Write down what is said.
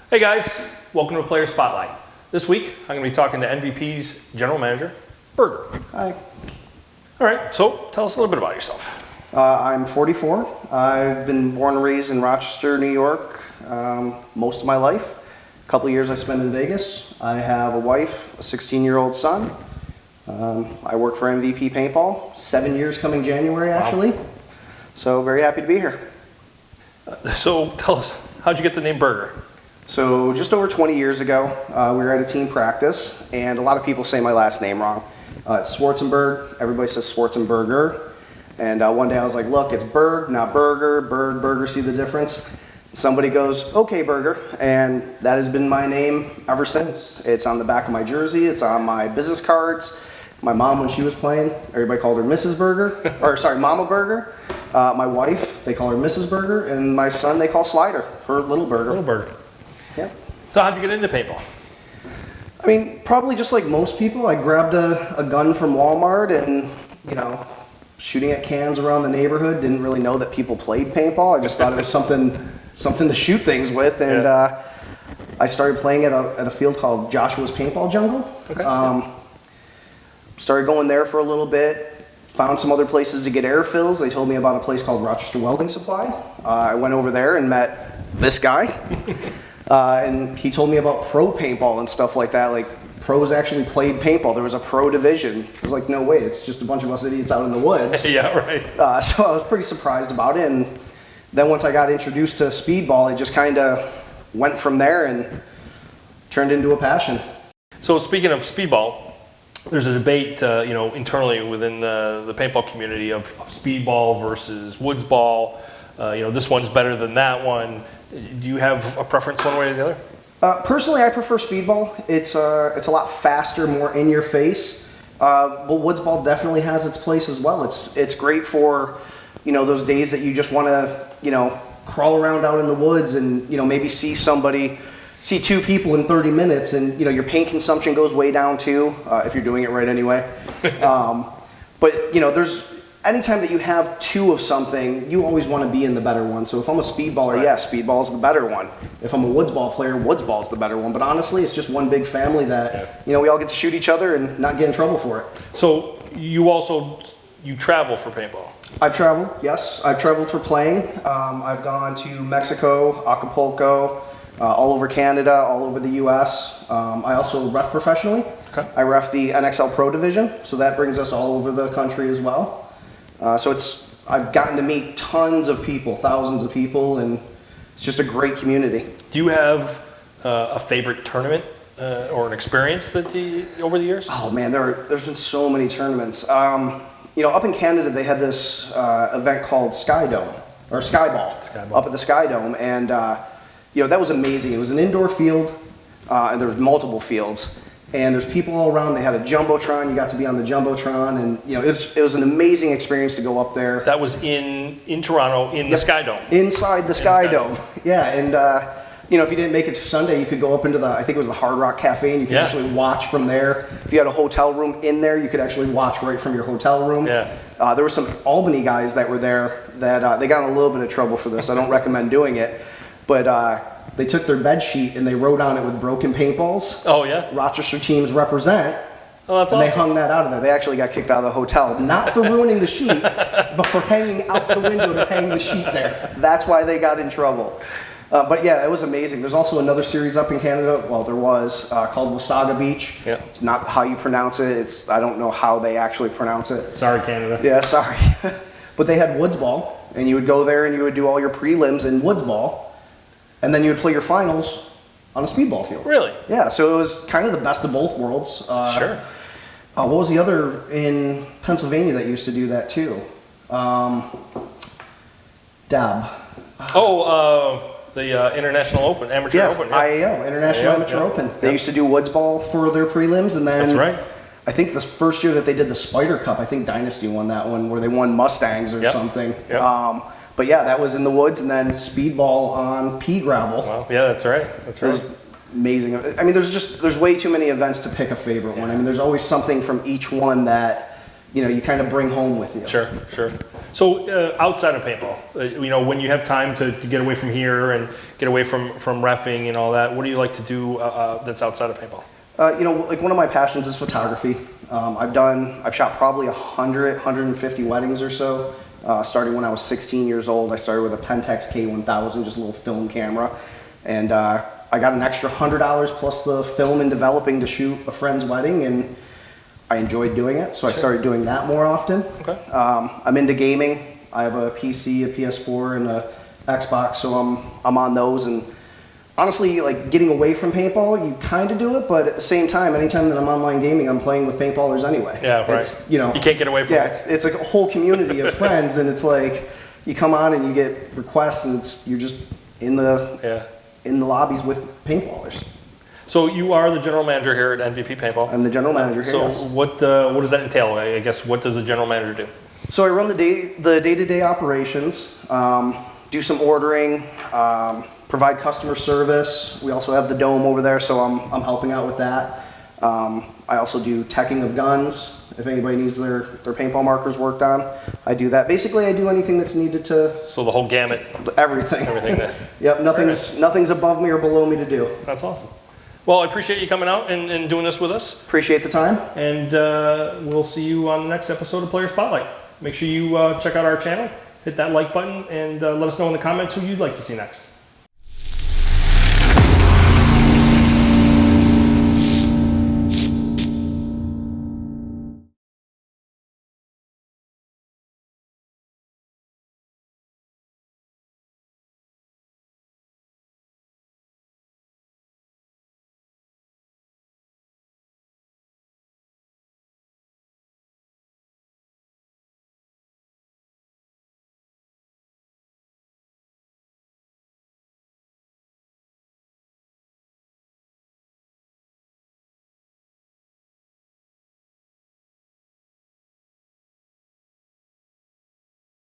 Hey guys, welcome to Player Spotlight. This week, I'm going to be talking to NVP's General Manager, Berger. Hi. All right, so tell us a little bit about yourself. I'm 44. I've been born and raised in Rochester, New York, most of my life. A couple of years I spent in Vegas. I have a wife, a 16-year-old son. I work for NVP Paintball, 7 years coming January, actually. Wow. So very happy to be here. So tell us, how'd you get the name Berger? So just over 20 years ago, we were at a team practice, and a lot of people say my last name wrong. It's Schwarzenberg. Everybody says Schwarzenberger. And one day I was like, look, it's Berg, not Burger. Berg, Burger, see the difference? Somebody goes, okay, Berger. And that has been my name ever since. It's on the back of my jersey. It's on my business cards. My mom, when she was playing, everybody called her Mrs. Berger, or sorry, Mama Berger. My wife, they call her Mrs. Berger. And my son, they call Slider for Little Berger. Little Berger. Yeah. So how'd you get into paintball? I mean, probably just like most people, I grabbed a gun from Walmart and, shooting at cans around the neighborhood. Didn't really know that people played paintball. I just thought it was something to shoot things with. And I started playing at a field called Joshua's Paintball Jungle. Okay. Started going there for a little bit. Found some other places to get air fills. They told me about a place called Rochester Welding Supply. I went over there and met this guy. And he told me about pro paintball and stuff like that. Like, pros actually played paintball. There was a pro division. It was like, no way, it's just a bunch of us idiots out in the woods. Yeah, right. So I was pretty surprised about it. And then once I got introduced to Speedball, it just kind of went from there and turned into a passion. So speaking of Speedball, there's a debate, internally within the paintball community of Speedball versus Woodsball. This one's better than that one. Do you have a preference one way or the other? Personally, I prefer Speedball. It's a lot faster, more in your face. But Woodsball definitely has its place as well. It's great for, those days that you just want to, crawl around out in the woods and, maybe see two people in 30 minutes and, your paint consumption goes way down too, if you're doing it right anyway. But, anytime that you have two of something, you always want to be in the better one. So if I'm a Speedballer, right. Yes, Speedball's the better one. If I'm a Woodsball player, Woodsball's the better one. But honestly, it's just one big family that, we all get to shoot each other and not get in trouble for it. So you travel for paintball? I've traveled, yes. I've traveled for playing. I've gone to Mexico, Acapulco, all over Canada, all over the US. I also ref professionally. Okay. I ref the NXL Pro Division, so that brings us all over the country as well. I've gotten to meet tons of people, thousands of people, and it's just a great community. Do you have a favorite tournament or an experience over the years? Oh man, there's been so many tournaments. Up in Canada, they had this event called Skyball up at the Sky Dome, and that was amazing. It was an indoor field, and there was multiple fields. And there's people all around. They had a Jumbotron. You got to be on the Jumbotron. And, it was an amazing experience to go up there. That was in Toronto, in the Sky Dome. Inside the Sky Dome. Yeah. And, if you didn't make it to Sunday, you could go up into I think it was the Hard Rock Cafe, and you could actually watch from there. If you had a hotel room in there, you could actually watch right from your hotel room. Yeah. There were some Albany guys that were there that they got in a little bit of trouble for this. I don't recommend doing it. But they took their bed sheet and they wrote on it with broken paintballs. Oh, yeah? Rochester teams represent. Oh, that's and awesome. They hung that out of there. They actually got kicked out of the hotel. Not for ruining the sheet, but for hanging out the window to hang the sheet there. That's why they got in trouble. But yeah, it was amazing. There's also another series up in Canada, well, there was, called Wasaga Beach. Yeah. It's not how you pronounce it. I don't know how they actually pronounce it. Sorry, Canada. Yeah, sorry. But they had Woodsball, and you would go there and you would do all your prelims in Woodsball. And then you would play your finals on a Speedball field. Really? Yeah, so it was kind of the best of both worlds. Sure. What was the other in Pennsylvania that used to do that too? DAB. The International Open, Amateur Open. Yeah, IAO, International Amateur Open. They used to do Woodsball for their prelims, and then... That's right. I think the first year that they did the Spider Cup, I think Dynasty won that one, where they won Mustangs or something. Yep. But yeah, that was in the woods, and then Speedball on pea gravel. Well, yeah, that's right. That's right. It was amazing. I mean, there's way too many events to pick a favorite one. I mean, there's always something from each one that you kind of bring home with you. Sure. So outside of paintball, you know, when you have time to get away from here and get away from reffing and all that, what do you like to do that's outside of paintball? You know, like one of my passions is photography. I've shot probably 150 weddings or so. Starting when I was 16 years old, I started with a Pentax K1000, just a little film camera, and I got an extra $100 plus the film in developing to shoot a friend's wedding, and I enjoyed doing it, so I started doing that more often. Okay. I'm into gaming. I have a PC, a PS4, and a Xbox, so I'm on those. And honestly, like getting away from paintball, you kind of do it, but at the same time, anytime that I'm online gaming, I'm playing with paintballers anyway. Yeah, right. It's, you know, you can't get away from it. It's a whole community of friends, and it's like you come on and you get requests, and you're just in the lobbies with paintballers. So you are the general manager here at NVP Paintball. I'm the general manager here. So yes. what does that entail? I guess what does the general manager do? So I run the day-to-day operations, do some ordering, provide customer service. We also have the dome over there, so I'm helping out with that. I also do teching of guns. If anybody needs their paintball markers worked on, I do that. Basically, I do anything that's needed to. So the whole gamut. Everything. Everything there. Yep. Nothing's above me or below me to do. That's awesome. Well, I appreciate you coming out and doing this with us. Appreciate the time. And we'll see you on the next episode of Player Spotlight. Make sure you check out our channel, hit that like button, and let us know in the comments who you'd like to see next.